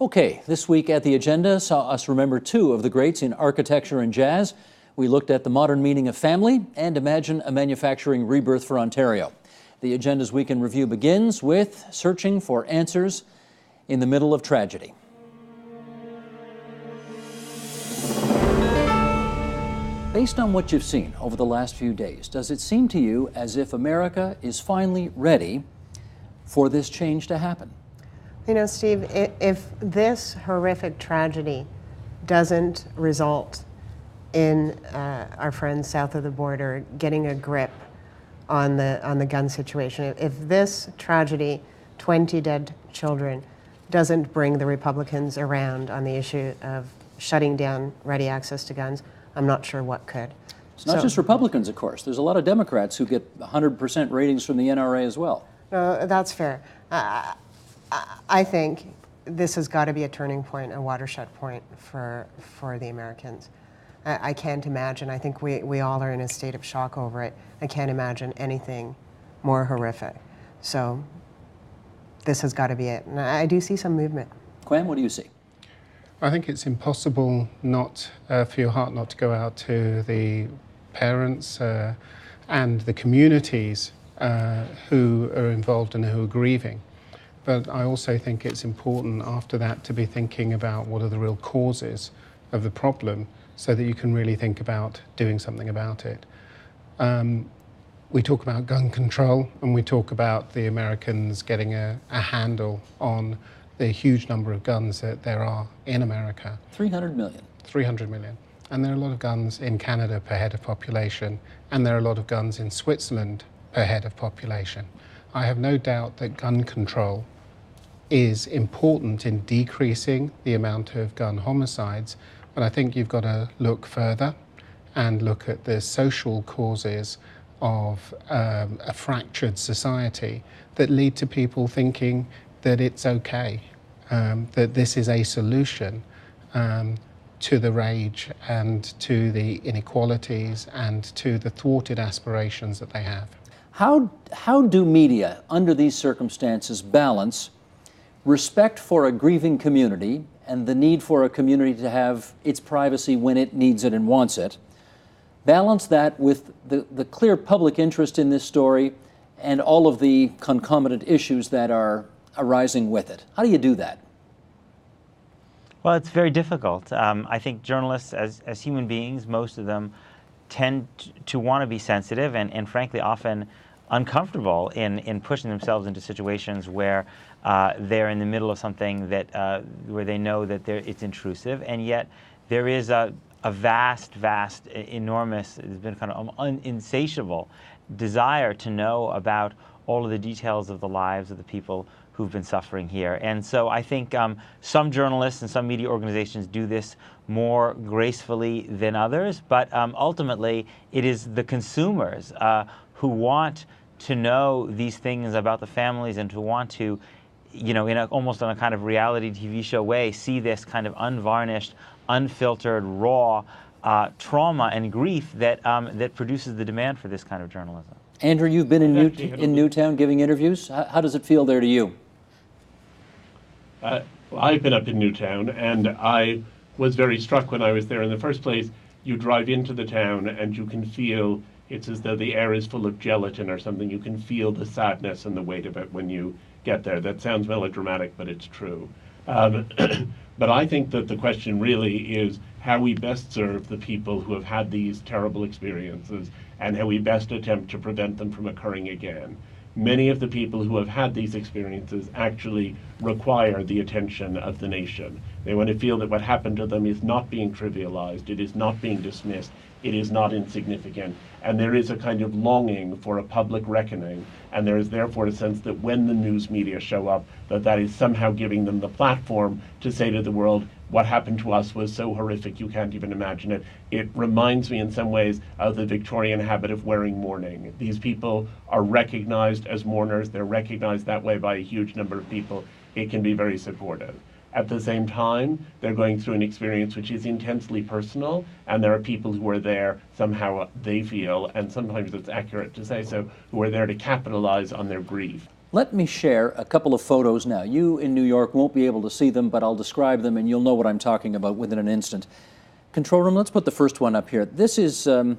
Okay, this week at the agenda saw us remember two of the greats in architecture and jazz. We looked at the modern meaning of family and imagine a manufacturing rebirth for Ontario. The agenda's Week in Review begins with searching for answers in the middle of tragedy. Based on what you've seen over the last few days, does it seem to you as if America is finally ready for this change to happen? You know, Steve, if this horrific tragedy doesn't result in our friends south of the border getting a grip on the gun situation, if this tragedy, 20 dead children, doesn't bring the Republicans around on the issue of shutting down ready access to guns, I'm not sure what could. It's not just Republicans, of course. There's a lot of Democrats who get 100% ratings from the NRA as well. No, that's fair. I think this has got to be a turning point, a watershed point for the Americans. I can't imagine. I think we all are in a state of shock over it. I can't imagine anything more horrific. So this has got to be it. And I do see some movement. Quam, what do you see? I think it's impossible not for your heart not to go out to the parents and the communities who are involved and who are grieving. But I also think it's important after that to be thinking about what are the real causes of the problem so that you can really think about doing something about it. We talk about gun control and we talk about the Americans getting a handle on the huge number of guns that there are in America. 300 million. 300 million. And there are a lot of guns in Canada per head of population, and there are a lot of guns in Switzerland per head of population. I have no doubt that gun control is important in decreasing the amount of gun homicides, but I think you've got to look further and look at the social causes of a fractured society that lead to people thinking that it's okay, that this is a solution to the rage and to the inequalities and to the thwarted aspirations that they have. How do media, under these circumstances, balance respect for a grieving community and the need for a community to have its privacy when it needs it and wants it, balance that with the clear public interest in this story and all of the concomitant issues that are arising with it? How do you do that? Well, it's very difficult. I think journalists, as human beings, most of them tend to want to be sensitive and frankly often uncomfortable in pushing themselves into situations where they're in the middle of something that where they know that it's intrusive, and yet there is a vast, enormous, there's been kind of insatiable desire to know about all of the details of the lives of the people who've been suffering here. And so I think some journalists and some media organizations do this more gracefully than others, but ultimately it is the consumers who want to know these things about the families and to want to, you know, almost on a kind of reality TV show way, see this kind of unvarnished, unfiltered, raw trauma and grief that that produces the demand for this kind of journalism. Andrew, you've been in Newtown giving interviews. How does it feel there to you? I've been up in Newtown, and I was very struck when I was there in the first place. You drive into the town and you can feel it's as though the air is full of gelatin or something. You can feel the sadness and the weight of it when you get there. That sounds melodramatic, but it's true. But I think that the question really is how we best serve the people who have had these terrible experiences and how we best attempt to prevent them from occurring again. Many of the people who have had these experiences actually require the attention of the nation. They want to feel that what happened to them is not being trivialized, it is not being dismissed, it is not insignificant, and there is a kind of longing for a public reckoning, and there is therefore a sense that when the news media show up, that is somehow giving them the platform to say to the world, what happened to us was so horrific you can't even imagine it. It reminds me in some ways of the Victorian habit of wearing mourning. These people are recognized as mourners, they're recognized that way by a huge number of people. It can be very supportive. At the same time, they're going through an experience which is intensely personal, and there are people who are there, somehow they feel, and sometimes it's accurate to say so, who are there to capitalize on their grief. Let me share a couple of photos now. You in New York won't be able to see them, but I'll describe them and you'll know what I'm talking about within an instant. Control room, let's put the first one up here. This is the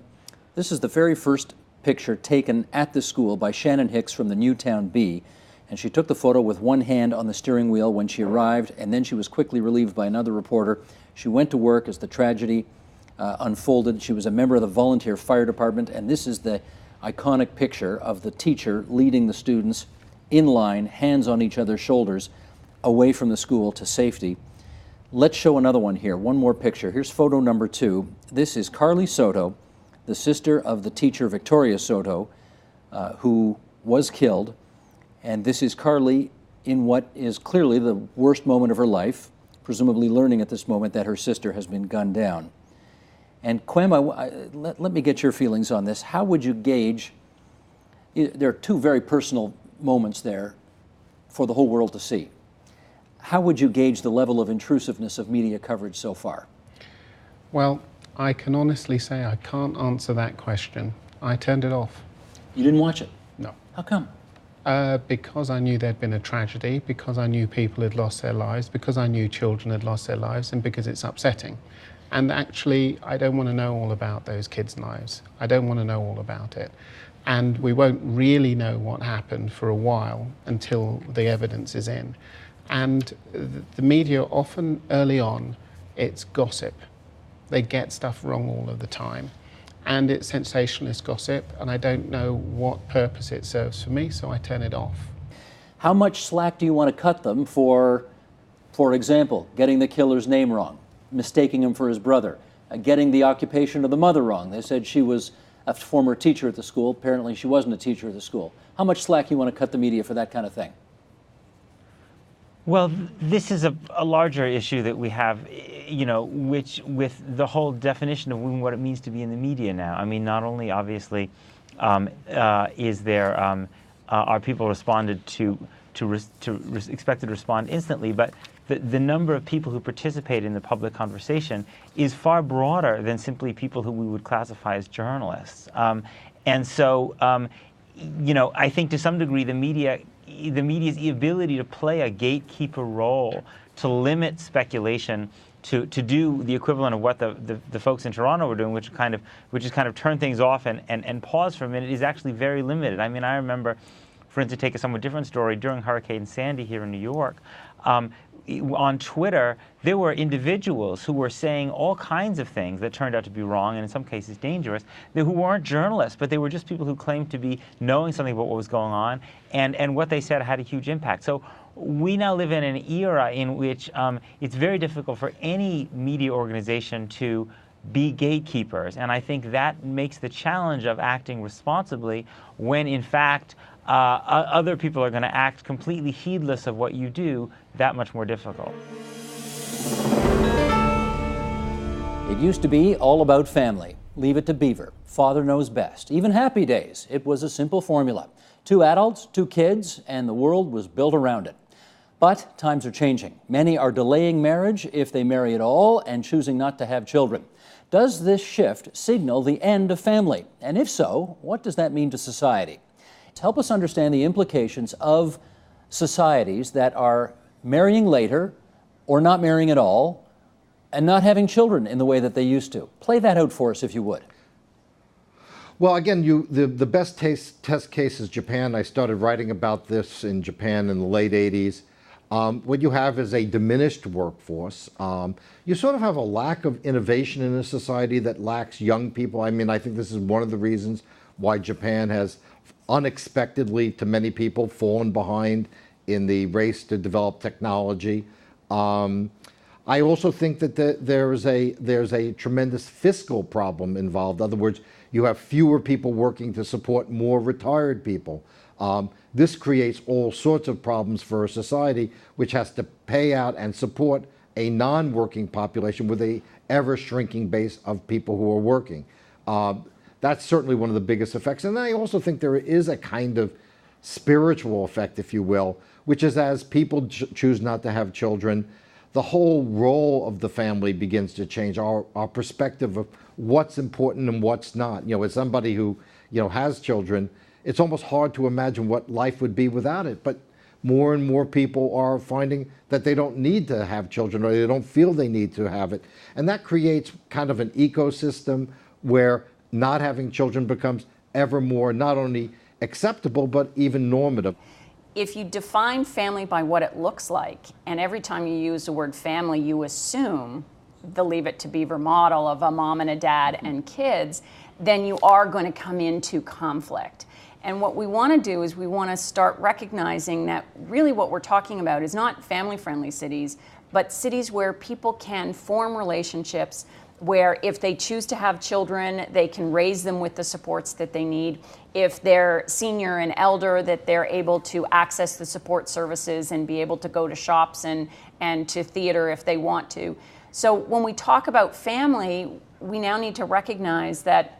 very first picture taken at the school by Shannon Hicks from the Newtown Bee. And she took the photo with one hand on the steering wheel when she arrived, and then she was quickly relieved by another reporter. She went to work as the tragedy unfolded. She was a member of the volunteer fire department, and this is the iconic picture of the teacher leading the students in line, hands on each other's shoulders, away from the school to safety. Let's show another one here, one more picture. Here's photo number 2. This is Carly Soto, the sister of the teacher Victoria Soto, who was killed. And this is Carly in what is clearly the worst moment of her life, presumably learning at this moment that her sister has been gunned down. And Quem, let me get your feelings on this. How would you gauge, there are two very personal moments there for the whole world to see. How would you gauge the level of intrusiveness of media coverage so far? Well, I can honestly say I can't answer that question. I turned it off. You didn't watch it? No. How come? Because I knew there'd been a tragedy, because I knew people had lost their lives, because I knew children had lost their lives, and because it's upsetting. And actually, I don't want to know all about those kids' lives. I don't want to know all about it. And we won't really know what happened for a while until the evidence is in. And the media often, early on, it's gossip. They get stuff wrong all of the time. And it's sensationalist gossip, and I don't know what purpose it serves for me, so I turn it off. How much slack do you want to cut them for example, getting the killer's name wrong, mistaking him for his brother, getting the occupation of the mother wrong? They said she was a former teacher at the school. Apparently she wasn't a teacher at the school. How much slack do you want to cut the media for that kind of thing? Well, this is a larger issue that we have, which with the whole definition of what it means to be in the media now. I mean, not only obviously is there are people responded expected to respond instantly, but the number of people who participate in the public conversation is far broader than simply people who we would classify as journalists. And so, I think to some degree the media's ability to play a gatekeeper role, to limit speculation, to do the equivalent of what the folks in Toronto were doing, which is kind of turn things off and pause for a minute, is actually very limited. I mean, I remember, for instance, to take a somewhat different story, during Hurricane Sandy here in New York, on Twitter, there were individuals who were saying all kinds of things that turned out to be wrong and in some cases dangerous, who weren't journalists, but they were just people who claimed to be knowing something about what was going on, and what they said had a huge impact. So we now live in an era in which it's very difficult for any media organization to be gatekeepers, and I think that makes the challenge of acting responsibly when in fact other people are going to act completely heedless of what you do, that much more difficult. It used to be all about family. Leave it to Beaver. Father knows best. Even Happy Days, it was a simple formula. 2 adults, 2 kids, and the world was built around it. But times are changing. Many are delaying marriage if they marry at all and choosing not to have children. Does this shift signal the end of family? And if so, what does that mean to society? To help us understand the implications of societies that are marrying later or not marrying at all and not having children in the way that they used to. Play that out for us if you would. Well, again, the best test case is Japan. I started writing about this in Japan in the late 80s. What you have is a diminished workforce. You sort of have a lack of innovation in a society that lacks young people. I mean, I think this is one of the reasons why Japan has unexpectedly, to many people, fallen behind in the race to develop technology. I also think that there's a tremendous fiscal problem involved. In other words, you have fewer people working to support more retired people. This creates all sorts of problems for a society which has to pay out and support a non-working population with a ever-shrinking base of people who are working. That's certainly one of the biggest effects. And I also think there is a kind of spiritual effect, if you will, which is as people choose not to have children, the whole role of the family begins to change. Our perspective of what's important and what's not. As somebody who has children, it's almost hard to imagine what life would be without it. But more and more people are finding that they don't need to have children, or they don't feel they need to have it. And that creates kind of an ecosystem where not having children becomes ever more not only acceptable, but even normative. If you define family by what it looks like, and every time you use the word family, you assume the Leave It to Beaver model of a mom and a dad and kids, then you are going to come into conflict. And what we want to do is we want to start recognizing that really what we're talking about is not family-friendly cities, but cities where people can form relationships, where if they choose to have children, they can raise them with the supports that they need. If they're senior and elder, that they're able to access the support services and be able to go to shops and to theater if they want to. So when we talk about family, we now need to recognize that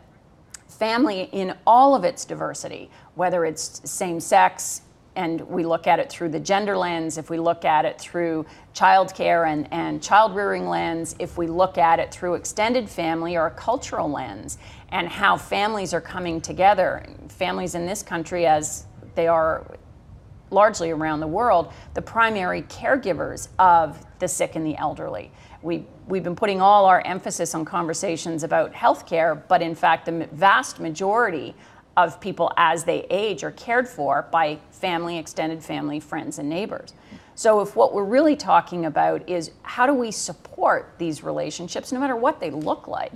family in all of its diversity, whether it's same-sex, and we look at it through the gender lens, if we look at it through childcare and child-rearing lens, if we look at it through extended family or a cultural lens, and how families are coming together. Families in this country, as they are largely around the world, the primary caregivers of the sick and the elderly. We've been putting all our emphasis on conversations about healthcare, but in fact, the vast majority of people as they age are cared for by family, extended family, friends, and neighbors. So if what we're really talking about is how do we support these relationships, no matter what they look like,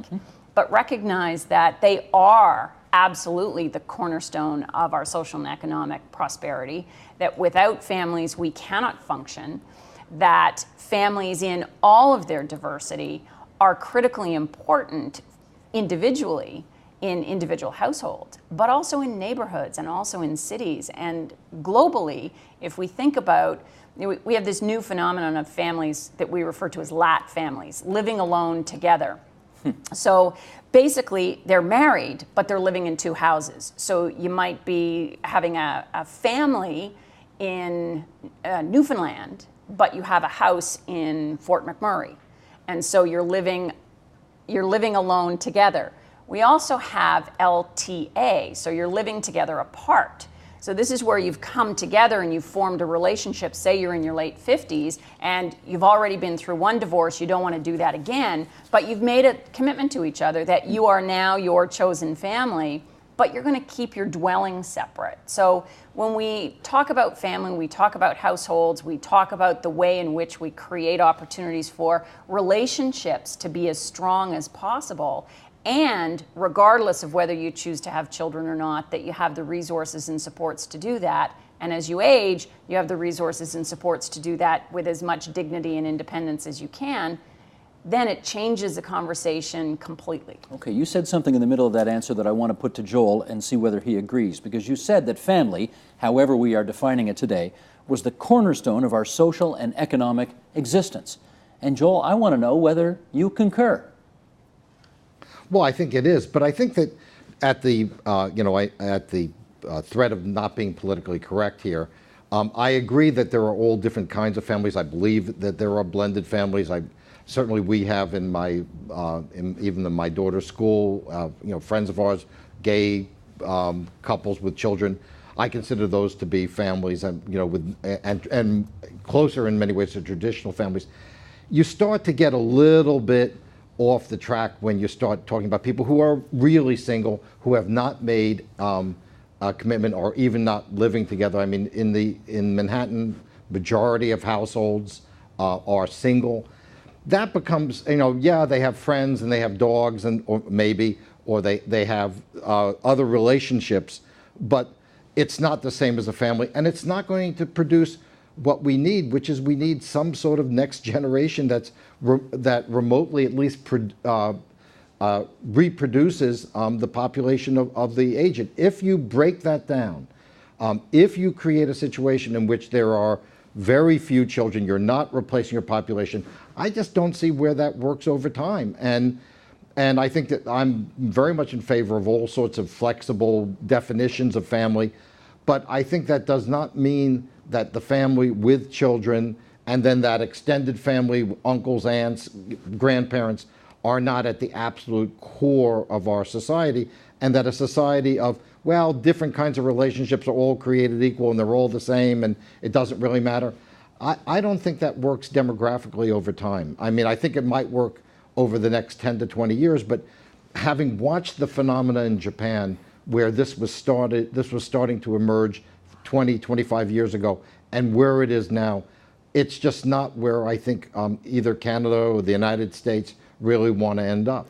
but recognize that they are absolutely the cornerstone of our social and economic prosperity, that without families we cannot function, that families in all of their diversity are critically important individually in individual households, but also in neighborhoods and also in cities. And globally, if we think about, we have this new phenomenon of families that we refer to as LAT families, living alone together. So basically, they're married, but they're living in two houses. So you might be having a family in Newfoundland, but you have a house in Fort McMurray. And so you're living alone together. We also have LTA, so you're living together apart. So this is where you've come together and you've formed a relationship. Say you're in your late 50s and you've already been through one divorce, you don't want to do that again, but you've made a commitment to each other that you are now your chosen family, but you're going to keep your dwelling separate. So when we talk about family, we talk about households, we talk about the way in which we create opportunities for relationships to be as strong as possible. And regardless of whether you choose to have children or not, that you have the resources and supports to do that. And as you age, you have the resources and supports to do that with as much dignity and independence as you can. Then it changes the conversation completely. Okay, you said something in the middle of that answer that I want to put to Joel and see whether he agrees, because you said that family, however we are defining it today, was the cornerstone of our social and economic existence. And Joel, I want to know whether you concur. Well, I think it is, but I think that at the threat of not being politically correct here, I agree that there are all different kinds of families. I believe that there are blended families. Certainly we have in my even in my daughter's school, friends of ours, gay couples with children. I consider those to be families, and and closer in many ways to traditional families. You start to get a little bit off the track when you start talking about people who are really single, who have not made a commitment or even not living together. I mean, in Manhattan, majority of households are single. That becomes, they have friends and they have dogs or they have other relationships, but it's not the same as a family, and it's not going to produce what we need, which is we need some sort of next generation that remotely at least reproduces the population of the aged. If you break that down, if you create a situation in which there are very few children, you're not replacing your population, I just don't see where that works over time. And I think that I'm very much in favor of all sorts of flexible definitions of family, but I think that does not mean that the family with children and then that extended family, uncles, aunts, grandparents, are not at the absolute core of our society, and that a society of well, different kinds of relationships are all created equal and they're all the same and it doesn't really matter. I don't think that works demographically over time. I mean, I think it might work over the next 10 to 20 years, but having watched the phenomena in Japan where this was starting to emerge 20, 25 years ago, and where it is now, it's just not where I think either Canada or the United States really want to end up.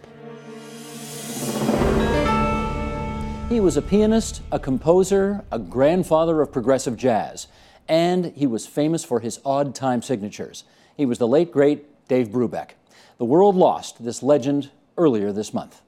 He was a pianist, a composer, a grandfather of progressive jazz, and he was famous for his odd time signatures. He was the late, great Dave Brubeck. The world lost this legend earlier this month.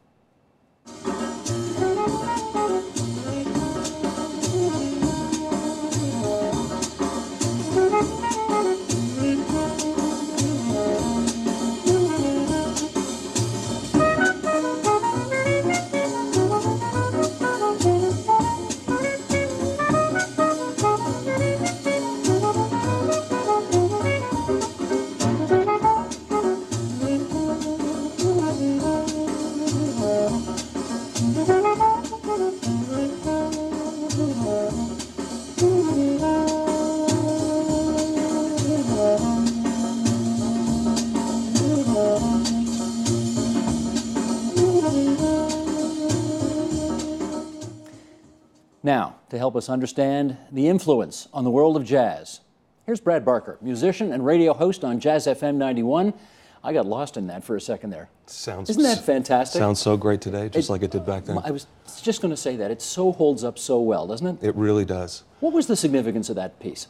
Now, to help us understand the influence on the world of jazz, here's Brad Barker, musician and radio host on Jazz FM 91. I got lost in that for a second there. Isn't that fantastic? Sounds so great today, just like it did back then. I was just going to say that. It so holds up so well, doesn't it? It really does. What was the significance of that piece?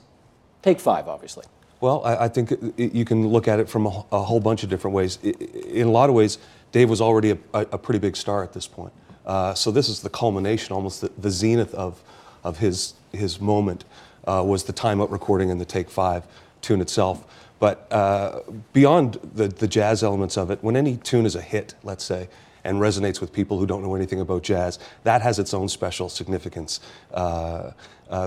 Take Five, obviously. Well, I think you can look at it from a whole bunch of different ways. In a lot of ways, Dave was already a pretty big star at this point. So this is the culmination, almost the zenith of his moment, was the Time Out recording and the Take Five tune itself. But beyond the jazz elements of it, when any tune is a hit, let's say, and resonates with people who don't know anything about jazz, that has its own special significance.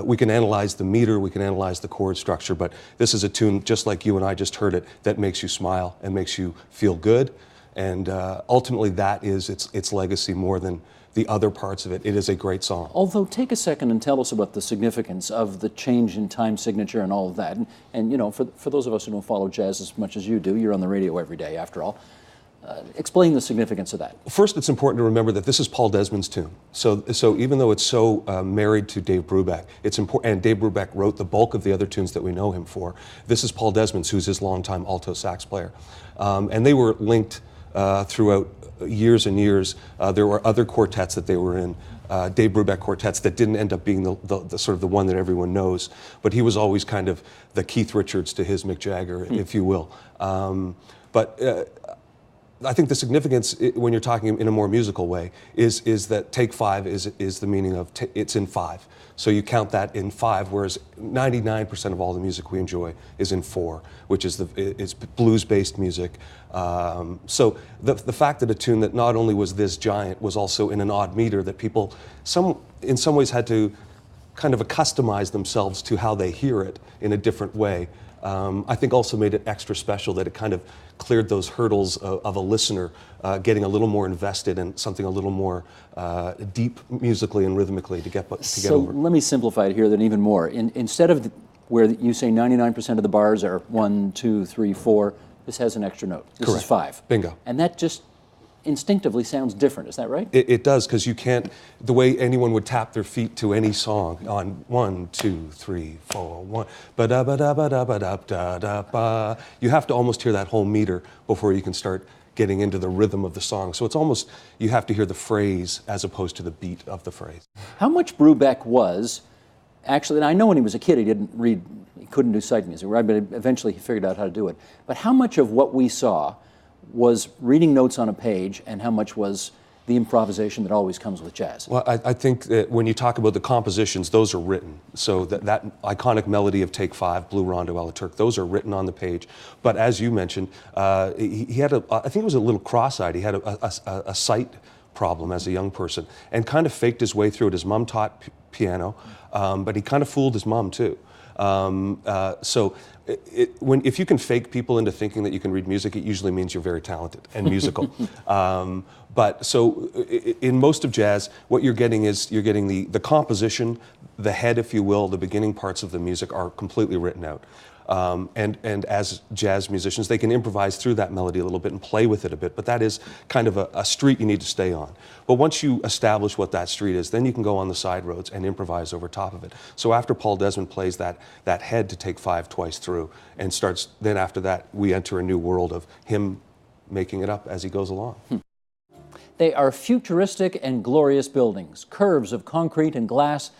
We can analyze the meter, we can analyze the chord structure, but this is a tune, just like you and I just heard it, that makes you smile and makes you feel good. And ultimately, that is its legacy more than the other parts of it. It is a great song. Although, take a second and tell us about the significance of the change in time signature and all of that. And you know, for those of us who don't follow jazz as much as you do, you're on the radio every day, after all. Explain the significance of that. First, it's important to remember that this is Paul Desmond's tune. So even though it's so married to Dave Brubeck, it's important, and Dave Brubeck wrote the bulk of the other tunes that we know him for. This is Paul Desmond's, who's his longtime alto sax player. And they were linked throughout years and years. There were other quartets that they were in, Dave Brubeck quartets, that didn't end up being the sort of the one that everyone knows. But he was always kind of the Keith Richards to his Mick Jagger, if you will. But I think the significance, when you're talking in a more musical way, is that Take Five is the meaning of it's in five. So you count that in five, whereas 99% of all the music we enjoy is in four, which is it's blues-based music. So the fact that a tune that not only was this giant was also in an odd meter, that people in some ways had to kind of accustomize themselves to how they hear it in a different way. I think also made it extra special that it kind of cleared those hurdles of a listener getting a little more invested in something a little more deep musically and rhythmically to get over. So let me simplify it here then even more. Instead of where you say 99% of the bars are 1, 2, 3, 4, this has an extra note. This Correct. is 5. Bingo. And that just instinctively sounds different, is that right? It does, because you can't, the way anyone would tap their feet to any song on 1, 2, 3, 4, 1, ba-da-ba-da-ba-da-ba-da-ba-da-ba. You have to almost hear that whole meter before you can start getting into the rhythm of the song. So it's almost, you have to hear the phrase as opposed to the beat of the phrase. How much Brubeck was actually, and I know when he was a kid he didn't read, he couldn't do sight music, right? But eventually he figured out how to do it. But how much of what we saw was reading notes on a page, and how much was the improvisation that always comes with jazz? Well, I think that when you talk about the compositions, those are written. So that iconic melody of Take Five, Blue Rondo a la Turk, those are written on the page. But as you mentioned, he had I think it was a little cross-eyed. He had a sight problem as a young person, and kind of faked his way through it. His mom taught piano, but he kind of fooled his mom too. If you can fake people into thinking that you can read music, it usually means you're very talented and musical. In most of jazz, what you're getting is the composition, the head, if you will, the beginning parts of the music are completely written out. And as jazz musicians, they can improvise through that melody a little bit and play with it a bit, but that is kind of a street you need to stay on. But once you establish what that street is, then you can go on the side roads and improvise over top of it. So after Paul Desmond plays that head to take 5 twice through and starts, then after that, we enter a new world of him making it up as he goes along. They are futuristic and glorious buildings, curves of concrete and glass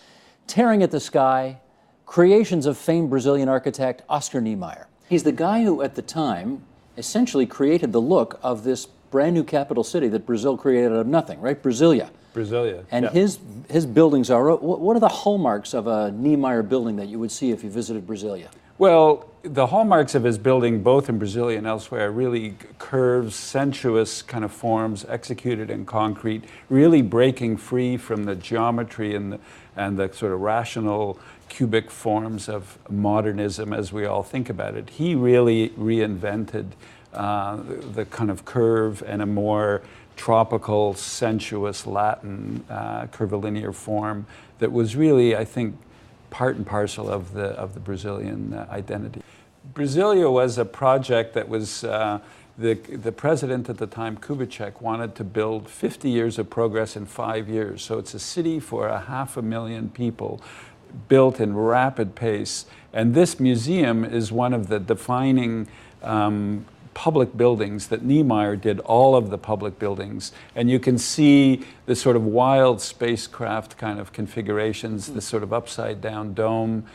tearing at the sky, creations of famed Brazilian architect Oscar Niemeyer. He's the guy who, at the time, essentially created the look of this brand new capital city that Brazil created out of nothing, right? Brasilia. Brasilia. And yeah. his buildings are, what are the hallmarks of a Niemeyer building that you would see if you visited Brasilia? Well, the hallmarks of his building, both in Brasilia and elsewhere, are really curves, sensuous kind of forms executed in concrete, really breaking free from the geometry and the sort of rational cubic forms of modernism as we all think about it. He really reinvented the kind of curve and a more tropical, sensuous Latin curvilinear form that was really, I think, part and parcel of the Brazilian identity. Brasilia was a project that was the president at the time, Kubitschek, wanted to build 50 years of progress in 5 years. So it's a city for 500,000 people, built in rapid pace. And this museum is one of the defining public buildings that Niemeyer did, all of the public buildings. And you can see the sort of wild spacecraft kind of configurations, the sort of upside down dome,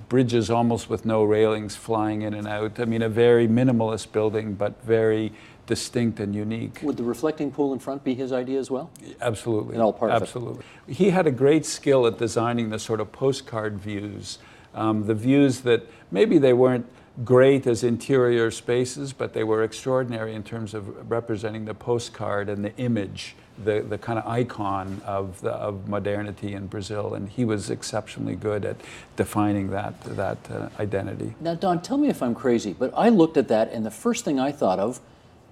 bridges almost with no railings flying in and out. I mean, a very minimalist building, but very distinct and unique. Would the reflecting pool in front be his idea as well? Absolutely. And all part of it? Absolutely. He had a great skill at designing the sort of postcard views, the views that maybe they weren't great as interior spaces, but they were extraordinary in terms of representing the postcard and the image, the kind of icon of modernity in Brazil, and he was exceptionally good at defining that identity. Now, Don, tell me if I'm crazy, but I looked at that, and the first thing I thought of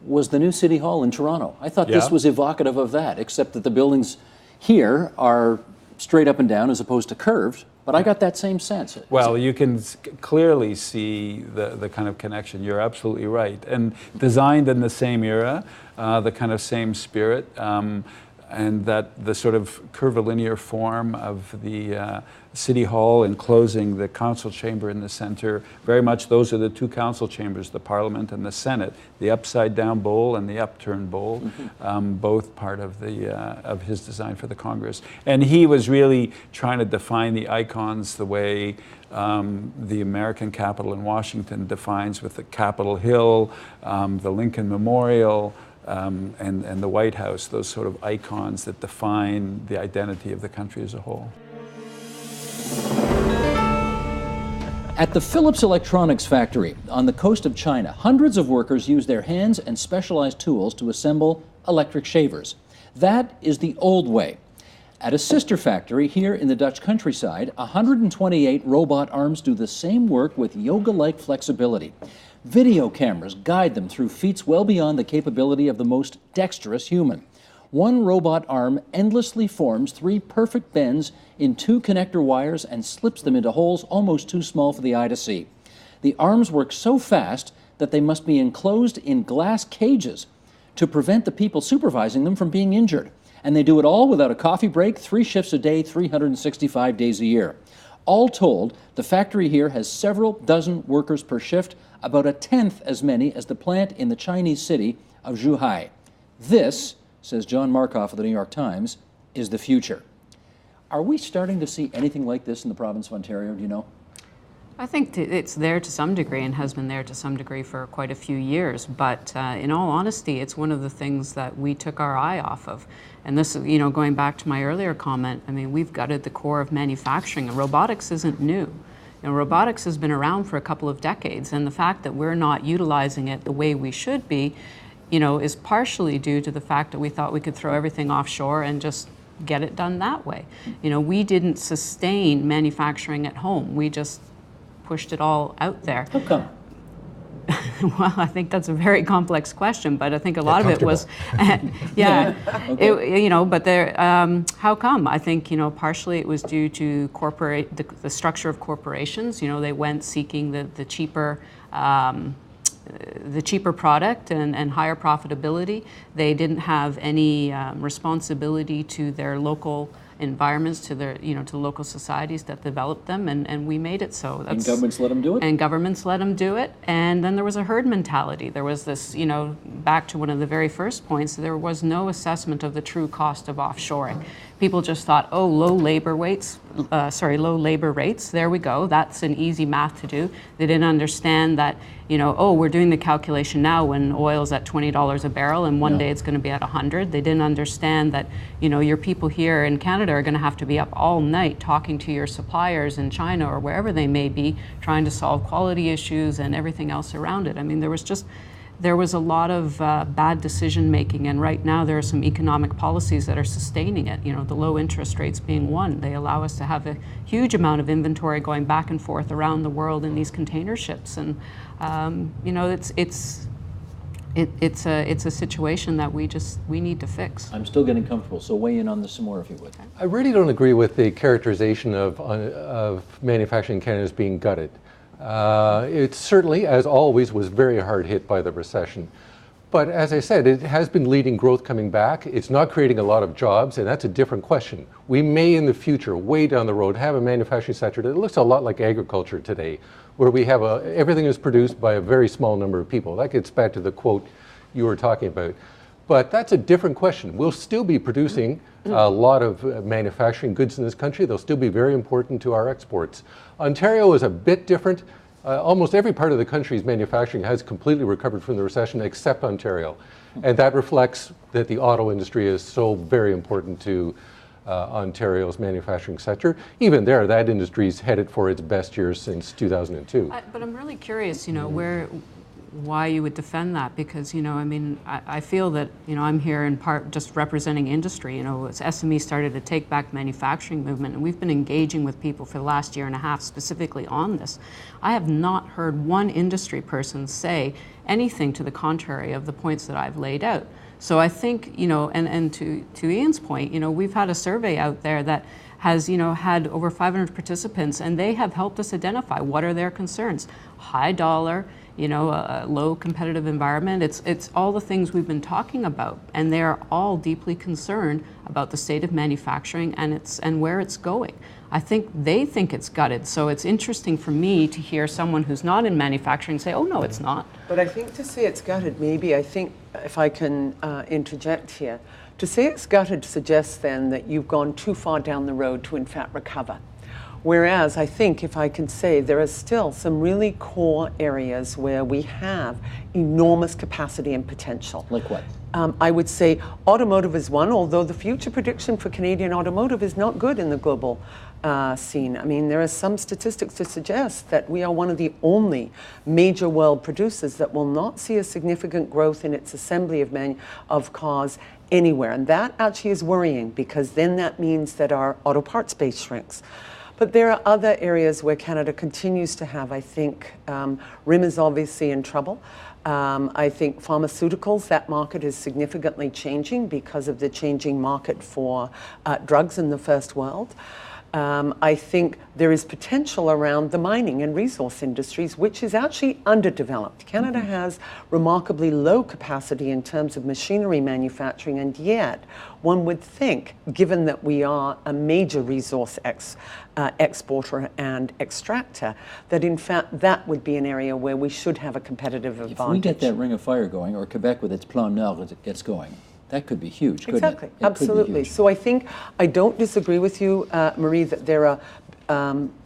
was the new City Hall in Toronto. I thought this was evocative of that, except that the buildings here are straight up and down as opposed to curved, but I got that same sense. Well, you can clearly see the kind of connection. You're absolutely right. And designed in the same era, the kind of same spirit, and that the sort of curvilinear form of the City Hall enclosing the council chamber in the center. Very much those are the two council chambers, the Parliament and the Senate, the upside down bowl and the upturned bowl, both part of his design for the Congress. And he was really trying to define the icons the way the American Capitol in Washington defines with the Capitol Hill, the Lincoln Memorial, and the White House, those sort of icons that define the identity of the country as a whole. At the Philips Electronics factory on the coast of China, hundreds of workers use their hands and specialized tools to assemble electric shavers. That is the old way. At a sister factory here in the Dutch countryside, 128 robot arms do the same work with yoga-like flexibility. Video cameras guide them through feats well beyond the capability of the most dexterous human. One robot arm endlessly forms 3 perfect bends in 2 connector wires and slips them into holes almost too small for the eye to see. The arms work so fast that they must be enclosed in glass cages to prevent the people supervising them from being injured. And they do it all without a coffee break, 3 shifts a day, 365 days a year. All told, the factory here has several dozen workers per shift, about 1/10 as many as the plant in the Chinese city of Zhuhai. This, says John Markoff of the New York Times, is the future. Are we starting to see anything like this in the province of Ontario, do you know? I think it's there to some degree and has been there to some degree for quite a few years. But in all honesty, it's one of the things that we took our eye off of. And this, going back to my earlier comment, I mean, we've gutted the core of manufacturing, and robotics isn't new. Robotics has been around for a couple of decades, and the fact that we're not utilizing it the way we should be is partially due to the fact that we thought we could throw everything offshore and just get it done that way. We didn't sustain manufacturing at home. We just pushed it all out there. How come? Well, I think that's a very complex question, but I think a lot of it was, but there, how come? I think, partially it was due to the structure of corporations. They went seeking the cheaper product and higher profitability. They didn't have any responsibility to their local environments, to their to local societies that developed them, and we made it so. And governments let them do it? And governments let them do it. And then there was a herd mentality. There was this, back to one of the very first points, there was no assessment of the true cost of offshoring. People just thought, oh, low labor rates, there we go, that's an easy math to do. They didn't understand that, we're doing the calculation now when oil's at $20 a barrel and one day it's going to be at 100. They didn't understand that, your people here in Canada are going to have to be up all night talking to your suppliers in China or wherever they may be, trying to solve quality issues and everything else around it. I mean, there was a lot of bad decision making, and right now there are some economic policies that are sustaining it. The low interest rates being one. They allow us to have a huge amount of inventory going back and forth around the world in these container ships, and it's a situation that we need to fix. I'm still getting comfortable, so weigh in on this some more if you would. I really don't agree with the characterization of manufacturing in Canada as being gutted. It certainly, as always, was very hard hit by the recession. But as I said, it has been leading growth coming back. It's not creating a lot of jobs, and that's a different question. We may in the future, way down the road, have a manufacturing sector that looks a lot like agriculture today, where we have everything is produced by a very small number of people. That gets back to the quote you were talking about. But that's a different question. We'll still be producing a lot of manufacturing goods in this country. They'll still be very important to our exports. Ontario is a bit different. Almost every part of the country's manufacturing has completely recovered from the recession except Ontario. And that reflects that the auto industry is so very important to Ontario's manufacturing sector. Even there, that industry's headed for its best years since 2002. But I'm really curious, why you would defend that, because I feel that I'm here in part just representing industry. As SME started to take back manufacturing movement, and we've been engaging with people for the last year and a half specifically on this. I have not heard one industry person say anything to the contrary of the points that I've laid out. So I think and to Ian's point, we've had a survey out there that has had over 500 participants, and they have helped us identify what are their concerns. High dollar, a low competitive environment. It's all the things we've been talking about, and they are all deeply concerned about the state of manufacturing and where it's going. I think they think it's gutted, so it's interesting for me to hear someone who's not in manufacturing say, oh no, it's not. But I think to say it's gutted, maybe, I think, if I can interject here, to say it's gutted suggests then that you've gone too far down the road to in fact recover. Whereas I think, if I can say, there are still some really core areas where we have enormous capacity and potential. Like what? I would say automotive is one, although the future prediction for Canadian automotive is not good in the global scene. I mean, there are some statistics to suggest that we are one of the only major world producers that will not see a significant growth in its assembly of cars anywhere. And that actually is worrying, because then that means that our auto parts base shrinks. But there are other areas where Canada continues to have, I think, RIM is obviously in trouble. I think pharmaceuticals, that market is significantly changing because of the changing market for drugs in the first world. I think there is potential around the mining and resource industries, which is actually underdeveloped. Canada has remarkably low capacity in terms of machinery manufacturing, and yet one would think, given that we are a major resource exporter and extractor, that in fact that would be an area where we should have a competitive advantage. If we get that Ring of Fire going, or Quebec with its Plan Nord gets going, that could be huge, couldn't exactly. it? It Absolutely. So I think I don't disagree with you, Marie, that there are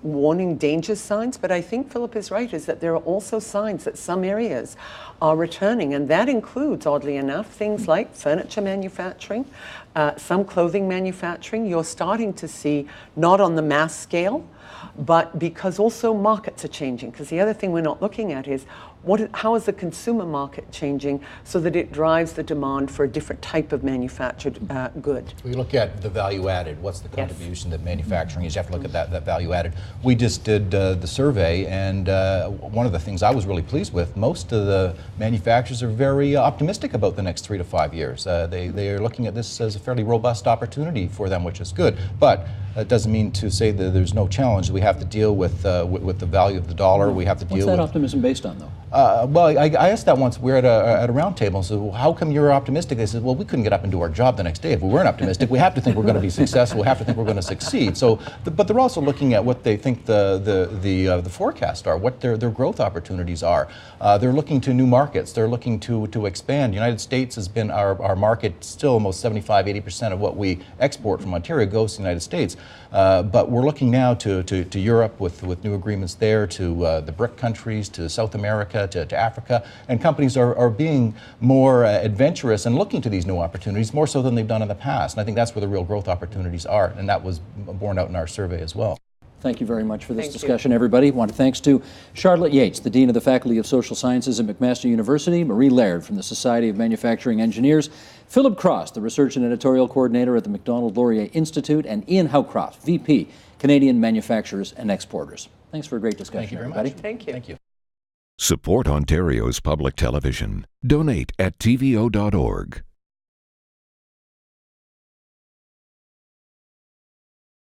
warning danger signs, but I think Philip is right, is that there are also signs that some areas are returning, and that includes, oddly enough, things like furniture manufacturing, some clothing manufacturing. You're starting to see, not on the mass scale, but because also markets are changing. Because the other thing we're not looking at is how is the consumer market changing so that it drives the demand for a different type of manufactured good? We look at the value added. What's the contribution that manufacturing is? You have to look at that value added. We just did the survey, and one of the things I was really pleased with, most of the manufacturers are very optimistic about the next 3 to 5 years. They are looking at this as a fairly robust opportunity for them, which is good. But it doesn't mean to say that there's no challenge. We have to deal with the value of the dollar. We have to deal with... What's that optimism based on, though? Well, I asked that once. We were at a round table and said, well, how come you're optimistic? They said, well, we couldn't get up and do our job the next day if we weren't optimistic. We have to think we're going to be successful. We have to think we're going to succeed. So, but they're also looking at what they think the forecasts are, what their growth opportunities are. They're looking to new markets. They're looking to expand. The United States has been our market. Still almost 75–80% of what we export from Ontario goes to the United States. But we're looking now to Europe with new agreements there, to the BRIC countries, to South America, to Africa, and companies are being more adventurous and looking to these new opportunities more so than they've done in the past. And I think that's where the real growth opportunities are, and that was borne out in our survey as well. Thank you very much for this discussion, everybody. I want to thanks to Charlotte Yates, the Dean of the Faculty of Social Sciences at McMaster University, Marie Laird from the Society of Manufacturing Engineers, Philip Cross, the Research and Editorial Coordinator at the Macdonald-Laurier Institute, and Ian Howcroft, VP, Canadian Manufacturers and Exporters. Thanks for a great discussion, Thank you very everybody. much. Thank you. Thank you. Support Ontario's public television. Donate at tvo.org.